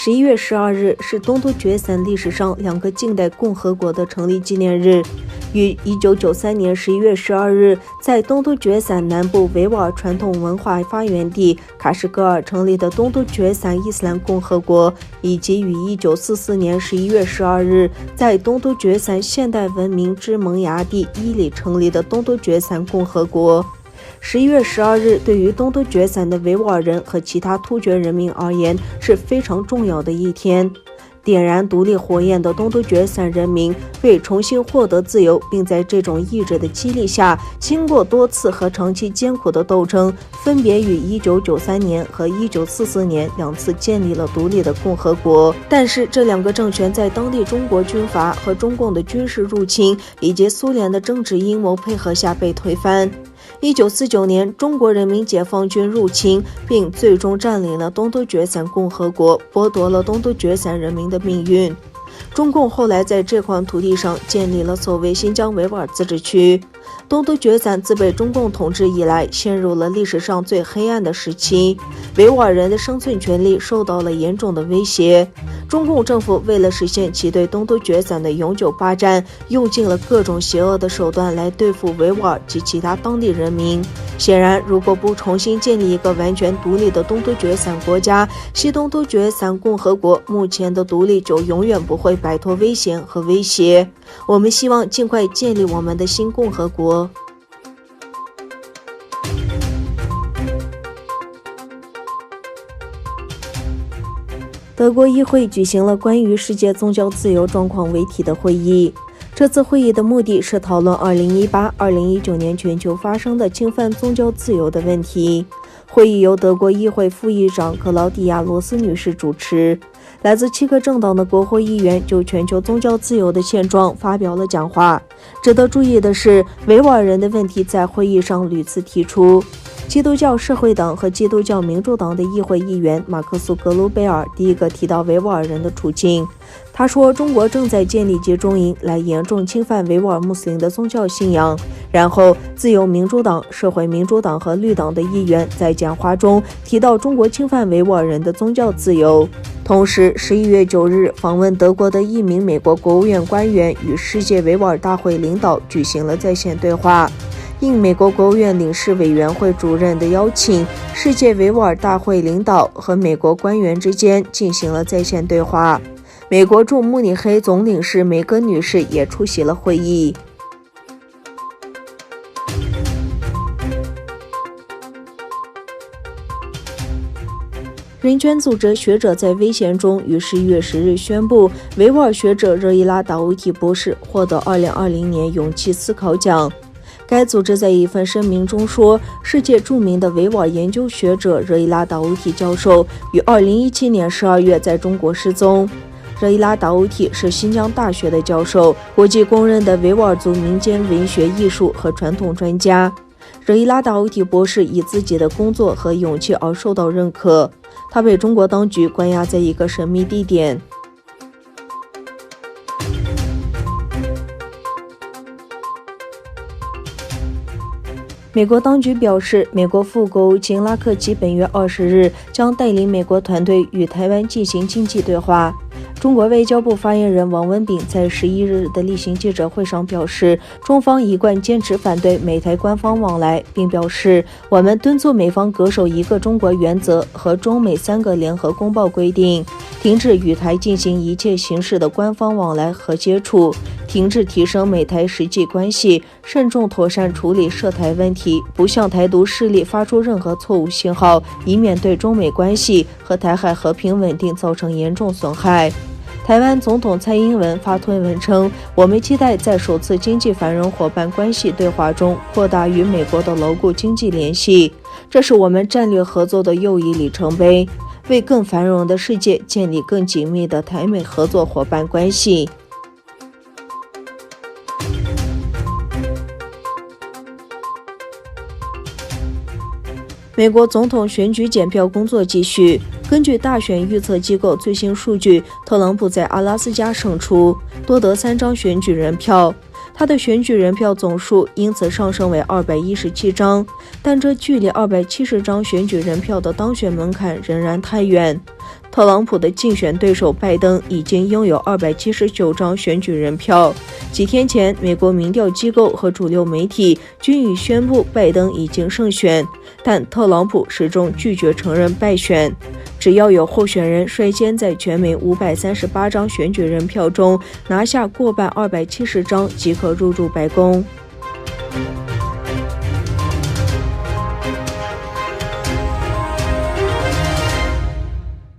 11月12日是东突厥散历史上2个近代共和国的成立纪念日。于1993年11月12日，在东突厥散南部维吾尔传统文化发源地喀什噶尔成立的东突厥散伊斯兰共和国，以及于1944年11月12日，在东突厥散现代文明之萌芽地伊犁成立的东突厥散共和国。11月12日对于东突厥散的维吾尔人和其他突厥人民而言是非常重要的一天。点燃独立火焰的东突厥散人民为重新获得自由，并在这种意志的激励下，经过多次和长期艰苦的斗争，分别于1993年和1944年2次建立了独立的共和国。但是这2个政权在当地中国军阀和中共的军事入侵以及苏联的政治阴谋配合下被推翻。1949年，中国人民解放军入侵，并最终占领了东突厥散共和国，剥夺了东突厥散人民的命运。中共后来在这块土地上建立了所谓新疆维吾尔自治区。东突厥散自被中共统治以来，陷入了历史上最黑暗的时期，维吾尔人的生存权利受到了严重的威胁。中共政府为了实现其对东突厥散的永久霸占，用尽了各种邪恶的手段来对付维吾尔及其他当地人民。显然，如果不重新建立一个完全独立的东突厥散国家，西东突厥散共和国目前的独立就永远不会摆脱危险和威胁。我们希望尽快建立我们的新共和国。德国议会举行了关于世界宗教自由状况为题的会议。这次会议的目的是讨论2018-2019年全球发生的侵犯宗教自由的问题。会议由德国议会副议长克劳迪亚·罗斯女士主持。来自7个政党的国会议员就全球宗教自由的现状发表了讲话。值得注意的是，维吾尔人的问题在会议上屡次提出。基督教社会党和基督教民主党的议会议员马克苏·格鲁贝尔第一个提到维吾尔人的处境。他说，中国正在建立集中营来严重侵犯维吾尔穆斯林的宗教信仰。然后，自由民主党、社会民主党和绿党的议员在讲话中提到中国侵犯维吾尔人的宗教自由。同时，11月9日访问德国的一名美国国务院官员与世界维吾尔大会领导举行了在线对话。应美国国务院领事委员会主任的邀请，世界维吾尔大会领导和美国官员之间进行了在线对话。美国驻慕尼黑总领事梅根女士也出席了会议。人权组织学者在危险中于11月10日宣布，维吾尔学者热依拉·达乌提博士获得2020年勇气思考奖。该组织在一份声明中说，世界著名的维吾尔研究学者热依拉·达乌提教授于2017年12月在中国失踪。热依拉·达乌提是新疆大学的教授，国际公认的维吾尔族民间文学艺术和传统专家。热依拉·达乌提博士以自己的工作和勇气而受到认可。他被中国当局关押在一个神秘地点。美国当局表示，美国副国务卿拉克奇本月20日将带领美国团队与台湾进行经济对话。中国外交部发言人王文炳在11日的例行记者会上表示，中方一贯坚持反对美台官方往来，并表示，我们敦促美方恪守一个中国原则和中美3个联合公报规定，停止与台进行一切形式的官方往来和接触，停止提升美台实际关系，慎重妥善处理涉台问题，不向台独势力发出任何错误信号，以免对中美关系和台海和平稳定造成严重损害。台湾总统蔡英文发推文称，我们期待在首次经济繁荣伙伴关系对话中扩大与美国的牢固经济联系，这是我们战略合作的又一里程碑，为更繁荣的世界建立更紧密的台美合作伙伴关系。美国总统选举检票工作继续。根据大选预测机构最新数据，特朗普在阿拉斯加胜出，多得3张选举人票。他的选举人票总数因此上升为217张，但这距离270张选举人票的当选门槛仍然太远。特朗普的竞选对手拜登已经拥有279张选举人票。几天前，美国民调机构和主流媒体均已宣布拜登已经胜选，但特朗普始终拒绝承认败选。只要有候选人率先在全美538张选举人票中拿下过半270张，即可入驻白宫。